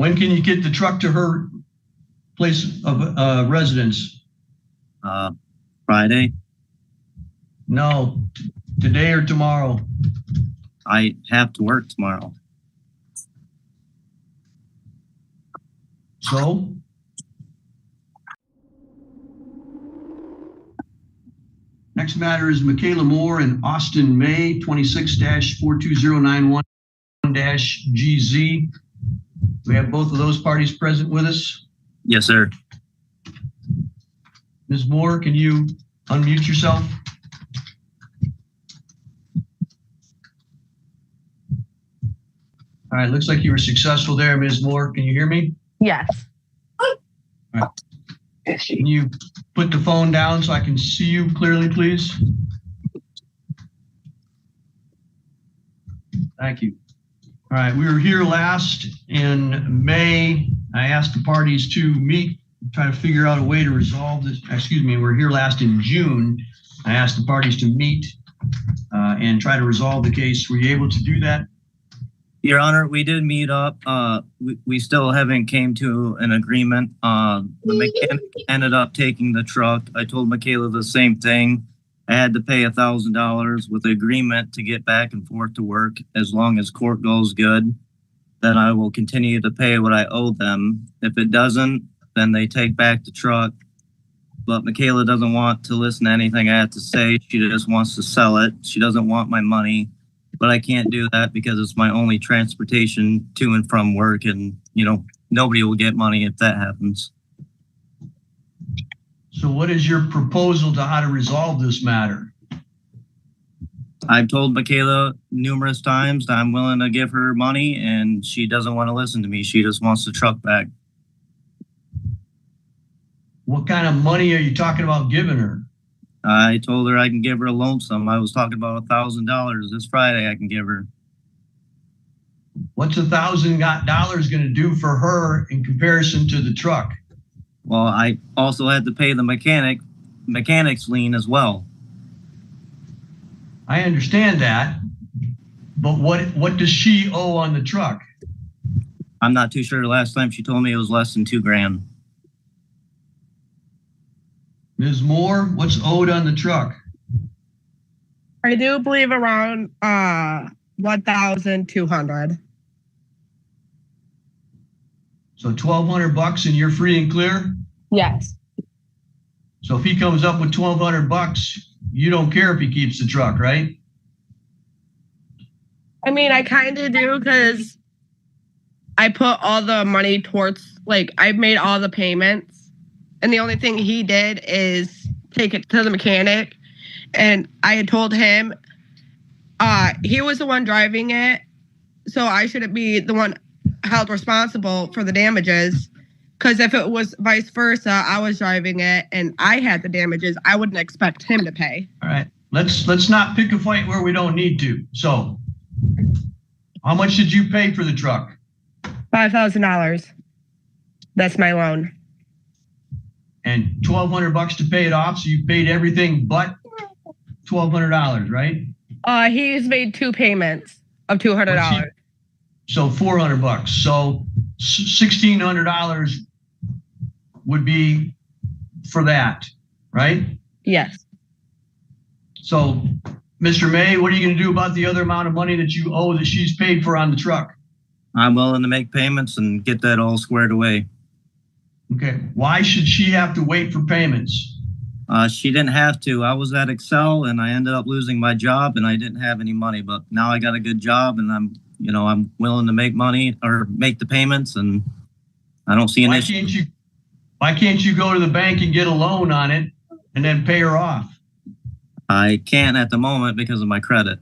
When can you get the truck to her place of residence? Friday. No, today or tomorrow? I have to work tomorrow. So? Next matter is Michaela Moore and Austin May, 26-42091-GZ. We have both of those parties present with us. Yes, sir. Ms. Moore, can you unmute yourself? All right, looks like you were successful there, Ms. Moore. Can you hear me? Yes. All right. Can you put the phone down so I can see you clearly, please? Thank you. All right, we were here last in May. I asked the parties to meet, try to figure out a way to resolve this. Excuse me, we're here last in June. I asked the parties to meet and try to resolve the case. Were you able to do that? Your Honor, we did meet up. We still haven't came to an agreement. The mechanic ended up taking the truck. I told Michaela the same thing. I had to pay $1,000 with the agreement to get back and forth to work. As long as court goes good, then I will continue to pay what I owe them. If it doesn't, then they take back the truck. But Michaela doesn't want to listen to anything I have to say. She just wants to sell it. She doesn't want my money. But I can't do that because it's my only transportation to and from work. And, you know, nobody will get money if that happens. So what is your proposal to how to resolve this matter? I've told Michaela numerous times that I'm willing to give her money, and she doesn't want to listen to me. She just wants the truck back. What kind of money are you talking about giving her? I told her I can give her a loan sum. I was talking about $1,000 this Friday I can give her. What's $1,000 going to do for her in comparison to the truck? Well, I also had to pay the mechanic's lien as well. I understand that, but what does she owe on the truck? I'm not too sure. Last time she told me it was less than $2,000. Ms. Moore, what's owed on the truck? I do believe around $1,200. So $1,200 and you're free and clear? Yes. So if he comes up with $1,200, you don't care if he keeps the truck, right? I mean, I kind of do because I put all the money towards, like, I made all the payments. And the only thing he did is take it to the mechanic. And I had told him he was the one driving it. So I shouldn't be the one held responsible for the damages. Because if it was vice versa, I was driving it and I had the damages, I wouldn't expect him to pay. All right. Let's not pick a fight where we don't need to. So how much did you pay for the truck? $5,000. That's my loan. And $1,200 to pay it off. So you paid everything but $1,200, right? He's made 2 payments of $200. So $400. So $1,600 would be for that, right? Yes. So, Mr. May, what are you going to do about the other amount of money that you owe that she's paid for on the truck? I'm willing to make payments and get that all squared away. Okay. Why should she have to wait for payments? She didn't have to. I was at Excel and I ended up losing my job and I didn't have any money, but now I got a good job and I'm willing to make money or make the payments, and I don't see an issue. Why can't you go to the bank and get a loan on it and then pay her off? I can't at the moment because of my credit.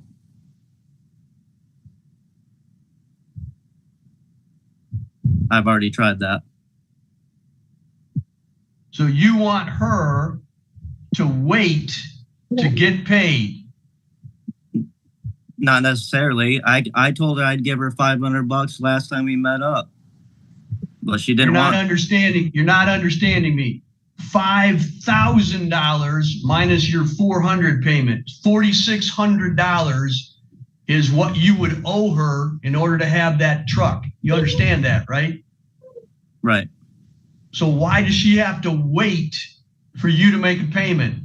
I've already tried that. So you want her to wait to get paid? Not necessarily. I told her I'd give her $500 last time we met up, but she didn't want. You're not understanding me. $5,000 minus your $400 payment. $4,600 is what you would owe her in order to have that truck. You understand that, right? Right. So why does she have to wait for you to make a payment?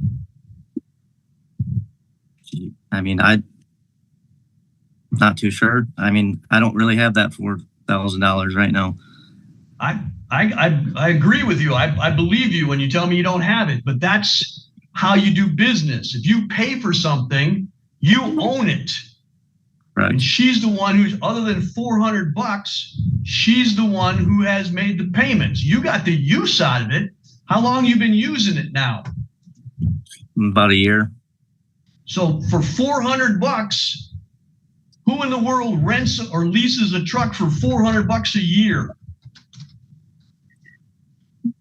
I mean, I'm not too sure. I mean, I don't really have that $4,000 right now. I agree with you. I believe you when you tell me you don't have it, but that's how you do business. If you pay for something, you own it. Right. And she's the one who's, other than $400, she's the one who has made the payments. You got the use out of it. How long you been using it now? About a year. So for $400, who in the world rents or leases a truck for $400 a year?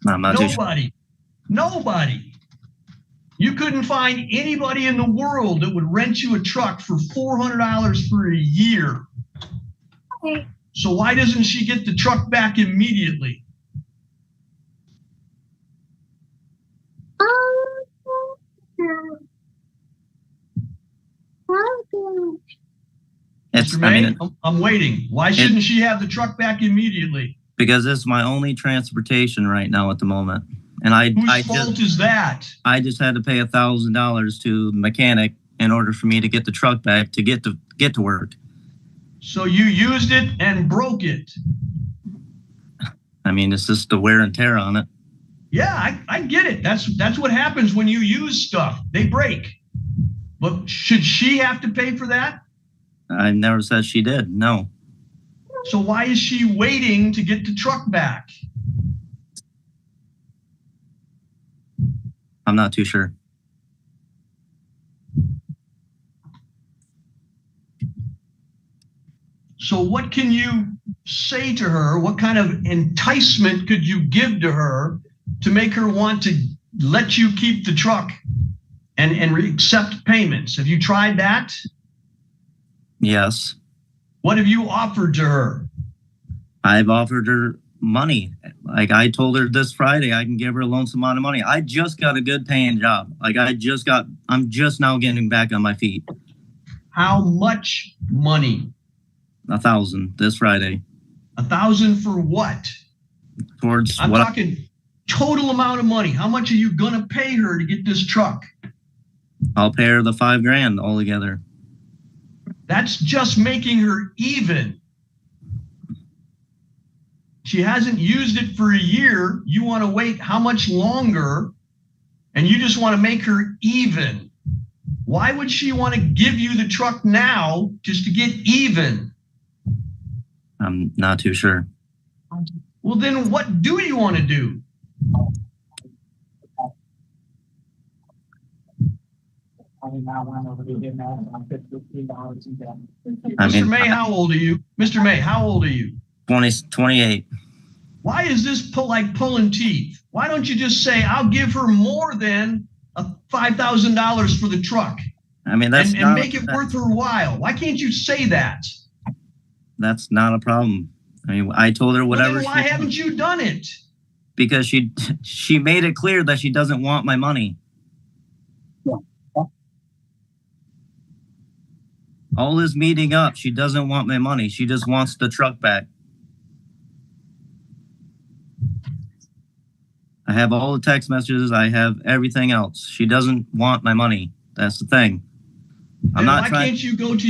I'm not too sure. Nobody. You couldn't find anybody in the world that would rent you a truck for $400 for a year. So why doesn't she get the truck back immediately? Mr. May, I'm waiting. Why shouldn't she have the truck back immediately? Because it's my only transportation right now at the moment. And whose fault is that? I just had to pay $1,000 to the mechanic in order for me to get the truck back to get to work. So you used it and broke it. I mean, it's just the wear and tear on it. Yeah, I get it. That's what happens when you use stuff. They break. But should she have to pay for that? I never said she did. No. So why is she waiting to get the truck back? I'm not too sure. So what can you say to her? What kind of enticement could you give to her to make her want to let you keep the truck and accept payments? Have you tried that? Yes. What have you offered to her? I've offered her money. Like I told her this Friday, I can give her a lonesome amount of money. I just got a good paying job. I'm just now getting back on my feet. How much money? $1,000 this Friday. $1,000 for what? I'm talking total amount of money. How much are you gonna pay her to get this truck? I'll pay her the $5,000 altogether. That's just making her even. She hasn't used it for a year. You want to wait how much longer? And you just want to make her even. Why would she want to give you the truck now just to get even? I'm not too sure. Well, then what do you want to do? Mr. May, how old are you? Mr. May, how old are you? 28. Why is this like pulling teeth? Why don't you just say, I'll give her more than $5,000 for the truck? I mean, and make it worth her while. Why can't you say that? That's not a problem. I mean, I told her whatever. Well, then why haven't you done it? Because she made it clear that she doesn't want my money. All this meeting up, she doesn't want my money. She just wants the truck back. I have all the text messages. I have everything else. She doesn't want my money. That's the thing. Why can't you go to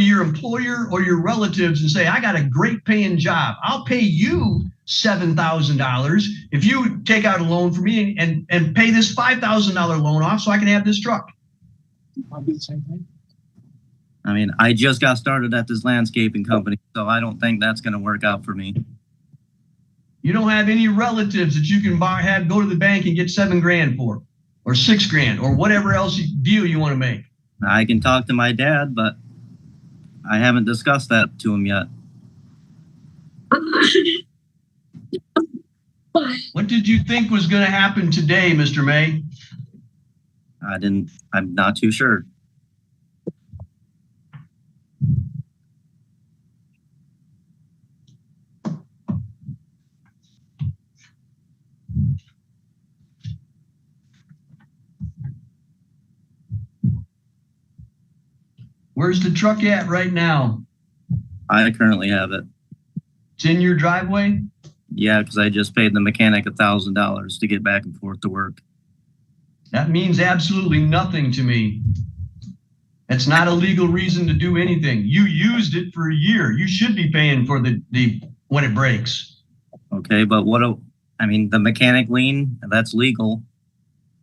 your employer or your relatives and say, I got a great paying job. I'll pay you $7,000 if you take out a loan for me and pay this $5,000 loan off so I can have this truck. I'll do the same thing. I mean, I just got started at this landscaping company, so I don't think that's going to work out for me. You don't have any relatives that you can go to the bank and get $7,000 for, or $6,000, or whatever else deal you want to make. I can talk to my dad, but I haven't discussed that to him yet. What did you think was going to happen today, Mr. May? I'm not too sure. Where's the truck at right now? I currently have it. It's in your driveway? Yeah, because I just paid the mechanic $1,000 to get back and forth to work. That means absolutely nothing to me. It's not a legal reason to do anything. You used it for a year. You should be paying for the when it breaks. Okay, but the mechanic lien, that's legal.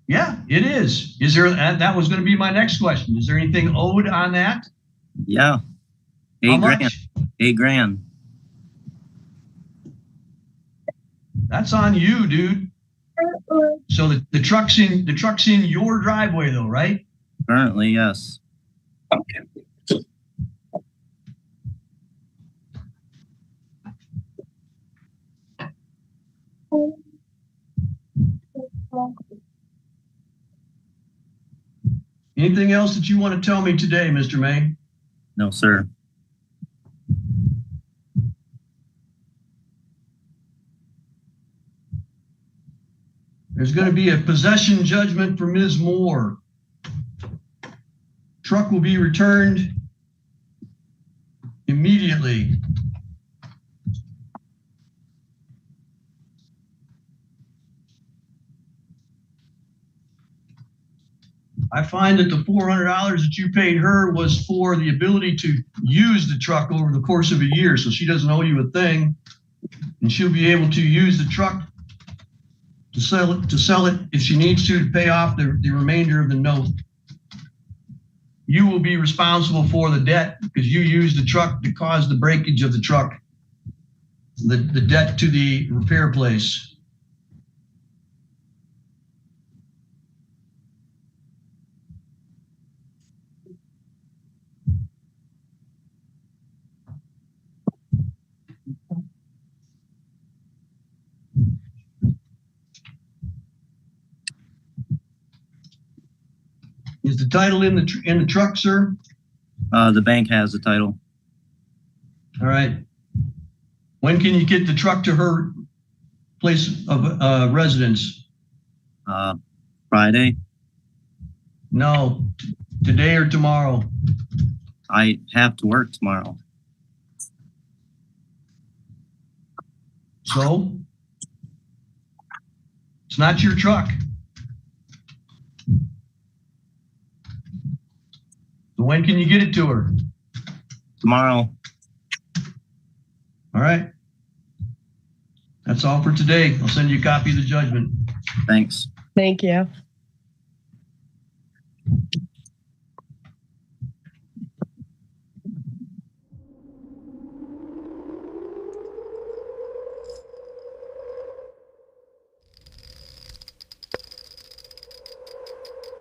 Yeah, it is. Is there, that was going to be my next question. Is there anything owed on that? Yeah. How $8 grand. much? $8 grand. That's on you, dude. So the truck's in your driveway though, right? Currently, yes. Anything else that you want to tell me today, Mr. May? No, sir. There's going to be a possession judgment for Ms. Moore. Truck will be returned immediately. I find that the $400 that you paid her was for the ability to use the truck over the course of a year, so she doesn't owe you a thing, and she'll be able to use the truck to sell it if she needs to pay off the remainder of the note. You will be responsible for the debt because you used the truck to cause the breakage of the truck, the debt to the repair place. Is the title in the truck, sir? The bank has the title. All right. When can you get the truck to her place of residence? Friday. No, today or tomorrow. I have to work tomorrow. So it's not your truck. So when can you get it to her? Tomorrow. All right. That's all for today. I'll send you a copy of the judgment. Thanks. Thank you.